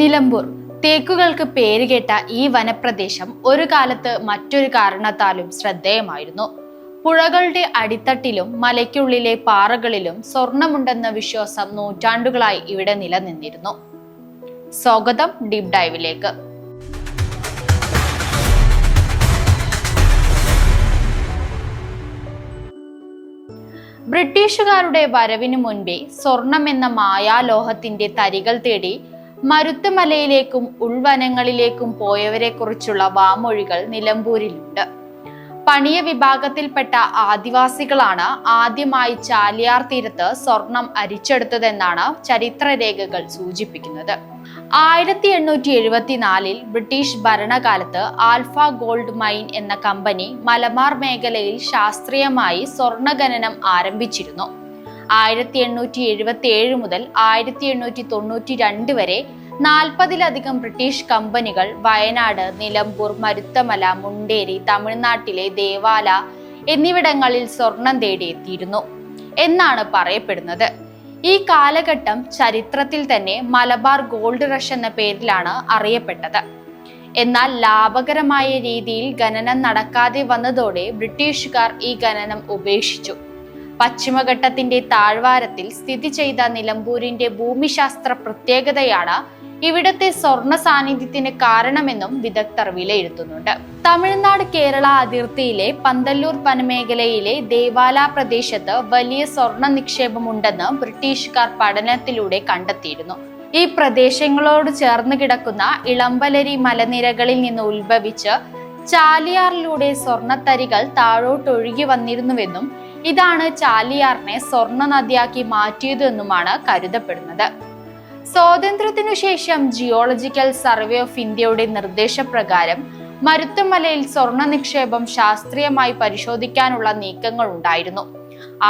നിലമ്പൂർ തേക്കുകൾക്ക് പേരുകേട്ട ഈ വനപ്രദേശം ഒരു കാലത്ത് മറ്റൊരു കാരണത്താലും ശ്രദ്ധേയമായിരുന്നു. പുഴകളുടെ അടിത്തട്ടിലും മലയ്ക്കുള്ളിലെ പാറകളിലും സ്വർണമുണ്ടെന്ന വിശ്വാസം നൂറ്റാണ്ടുകളായി ഇവിടെ നിലനിന്നിരുന്നു. സ്വാഗതം ഡീപ് ഡൈവിലേക്ക്. ബ്രിട്ടീഷുകാരുടെ വരവിനു മുൻപേ സ്വർണം എന്ന മായാലോഹത്തിന്റെ തരികൾ തേടി മരുത്തുമലയിലേക്കും ഉൾവനങ്ങളിലേക്കും പോയവരെ കുറിച്ചുള്ള വാമൊഴികൾ നിലമ്പൂരിലുണ്ട്. പണിയ വിഭാഗത്തിൽപ്പെട്ട ആദിവാസികളാണ് ആദ്യമായി ചാലിയാർ തീരത്ത് സ്വർണം അരിച്ചെടുത്തതെന്നാണ് ചരിത്രരേഖകൾ സൂചിപ്പിക്കുന്നത്. 1874 ബ്രിട്ടീഷ് ഭരണകാലത്ത് ആൽഫ ഗോൾഡ് മൈൻ എന്ന കമ്പനി മലബാർ മേഖലയിൽ ശാസ്ത്രീയമായി സ്വർണ്ണ ഖനനം ആരംഭിച്ചിരുന്നു. 1877 മുതൽ 1892 വരെ 40-ലധികം ബ്രിട്ടീഷ് കമ്പനികൾ വയനാട്, നിലമ്പൂർ, മരുത്തമല, മുണ്ടേരി, തമിഴ്നാട്ടിലെ ദേവാല എന്നിവിടങ്ങളിൽ സ്വർണം തേടിയെത്തിയിരുന്നു എന്നാണ് പറയപ്പെടുന്നത്. ഈ കാലഘട്ടം ചരിത്രത്തിൽ തന്നെ മലബാർ ഗോൾഡ് റഷ് എന്ന പേരിലാണ് അറിയപ്പെട്ടത്. എന്നാൽ ലാഭകരമായ രീതിയിൽ ഖനനം നടക്കാതെ വന്നതോടെ ബ്രിട്ടീഷുകാർ ഈ ഖനനം ഉപേക്ഷിച്ചു. പശ്ചിമഘട്ടത്തിന്റെ താഴ്വാരത്തിൽ സ്ഥിതി ചെയ്ത നിലമ്പൂരിന്റെ ഭൂമിശാസ്ത്ര പ്രത്യേകതയാണ് ഇവിടത്തെ സ്വർണ്ണ സാന്നിധ്യത്തിന് കാരണമെന്നും വിദഗ്ധർ വിലയിരുത്തുന്നുണ്ട്. തമിഴ്നാട് കേരള അതിർത്തിയിലെ പന്തല്ലൂർ വനമേഖലയിലെ ദേവാല പ്രദേശത്ത് വലിയ സ്വർണ്ണ നിക്ഷേപമുണ്ടെന്ന് ബ്രിട്ടീഷുകാർ പഠനത്തിലൂടെ കണ്ടെത്തിയിരുന്നു. ഈ പ്രദേശങ്ങളോട് ചേർന്ന് കിടക്കുന്ന ഇളമ്പലരി മലനിരകളിൽ നിന്ന് ഉത്ഭവിച്ച് ചാലിയാറിലൂടെ സ്വർണ്ണത്തരികൾ താഴോട്ടൊഴുകി വന്നിരുന്നുവെന്നും ഇതാണ് ചാലിയാറിനെ സ്വർണ്ണ നദിയാക്കി മാറ്റിയതെന്നുമാണ് കരുതപ്പെടുന്നത്. സ്വാതന്ത്ര്യത്തിനു ശേഷം ജിയോളജിക്കൽ സർവേ ഓഫ് ഇന്ത്യയുടെ നിർദ്ദേശപ്രകാരം മരുത്തുമലയിൽ സ്വർണ്ണ നിക്ഷേപം ശാസ്ത്രീയമായി പരിശോധിക്കാനുള്ള നീക്കങ്ങൾ ഉണ്ടായിരുന്നു.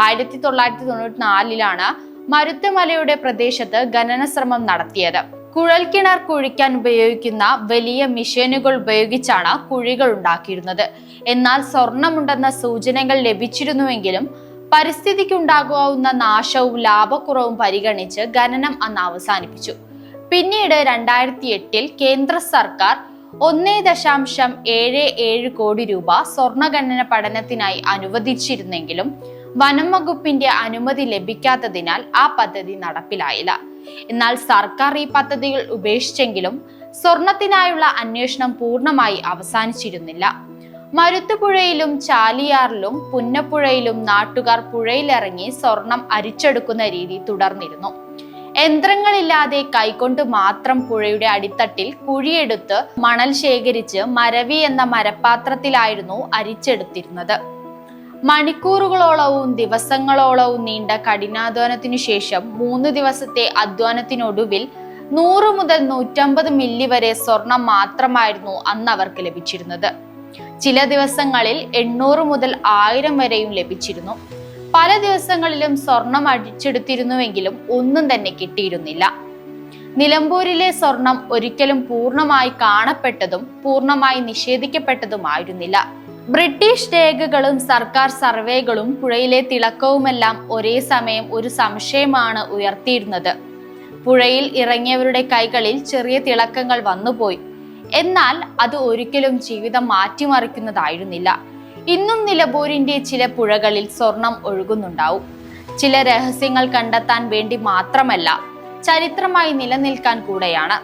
1994 മരുത്തുമലയുടെ പ്രദേശത്ത് ഖനന ശ്രമം നടത്തിയത്. കുഴൽക്കിണർ കുഴിക്കാൻ ഉപയോഗിക്കുന്ന വലിയ മിഷനുകൾ ഉപയോഗിച്ചാണ് കുഴികൾ ഉണ്ടാക്കിയിരുന്നത്. എന്നാൽ സ്വർണമുണ്ടെന്ന സൂചനകൾ ലഭിച്ചിരുന്നുവെങ്കിലും പരിസ്ഥിതിക്കുണ്ടാകാവുന്ന നാശവും ലാഭക്കുറവും പരിഗണിച്ച് ഖനനം അന്ന് അവസാനിപ്പിച്ചു. പിന്നീട് 2008 കേന്ദ്ര സർക്കാർ 1.77 കോടി രൂപ സ്വർണ്ണ ഖനന പഠനത്തിനായി അനുവദിച്ചിരുന്നെങ്കിലും വനം വകുപ്പിന്റെ അനുമതി ലഭിക്കാത്തതിനാൽ ആ പദ്ധതി നടപ്പിലായില്ല. എന്നാൽ സർക്കാർ ഈ പദ്ധതികൾ ഉപേക്ഷിച്ചെങ്കിലും സ്വർണത്തിനായുള്ള അന്വേഷണം പൂർണ്ണമായി അവസാനിച്ചിരുന്നില്ല. മരുത്തുപുഴയിലും ചാലിയാറിലും പുന്നപ്പുഴയിലും നാട്ടുകാർ പുഴയിലിറങ്ങി സ്വർണം അരിച്ചെടുക്കുന്ന രീതി തുടർന്നിരുന്നു. യന്ത്രങ്ങളില്ലാതെ കൈകൊണ്ട് മാത്രം പുഴയുടെ അടിത്തട്ടിൽ കുഴിയെടുത്ത് മണൽ ശേഖരിച്ച് മരവി എന്ന മരപ്പാത്രത്തിലായിരുന്നു അരിച്ചെടുത്തിരുന്നത്. മണിക്കൂറുകളോളവും ദിവസങ്ങളോളവും നീണ്ട കഠിനാധ്വാനത്തിനു ശേഷം 3 ദിവസത്തെ അധ്വാനത്തിനൊടുവിൽ 100 മുതൽ 150 മില്ലി വരെ സ്വർണം മാത്രമായിരുന്നു അന്ന് അവർക്ക് ലഭിച്ചിരുന്നത്. ചില ദിവസങ്ങളിൽ 800 മുതൽ 1000 വരെയും ലഭിച്ചിരുന്നു. പല ദിവസങ്ങളിലും സ്വർണം അടിച്ചെടുത്തിരുന്നുവെങ്കിലും ഒന്നും തന്നെ കിട്ടിയിരുന്നില്ല. നിലമ്പൂരിലെ സ്വർണം ഒരിക്കലും പൂർണ്ണമായി കാണപ്പെട്ടതും പൂർണ്ണമായി നിഷേധിക്കപ്പെട്ടതുമായിരുന്നില്ല. ബ്രിട്ടീഷ് രേഖകളും സർക്കാർ സർവേകളും പുഴയിലെ തിളക്കവുമെല്ലാം ഒരേ സമയം ഒരു സംശയമാണ് ഉയർത്തിയിരുന്നത്. പുഴയിൽ ഇറങ്ങിയവരുടെ കൈകളിൽ ചെറിയ തിളക്കങ്ങൾ വന്നുപോയി. എന്നാൽ അത് ഒരിക്കലും ജീവിതം മാറ്റിമറിക്കുന്നതായിരുന്നില്ല. ഇന്നും നിലമ്പൂരിന്റെ ചില പുഴകളിൽ സ്വർണം ഒഴുകുന്നുണ്ടാവും. ചില രഹസ്യങ്ങൾ കണ്ടെത്താൻ വേണ്ടി മാത്രമല്ല, ചരിത്രമായി നിലനിൽക്കാൻ കൂടെയാണ്.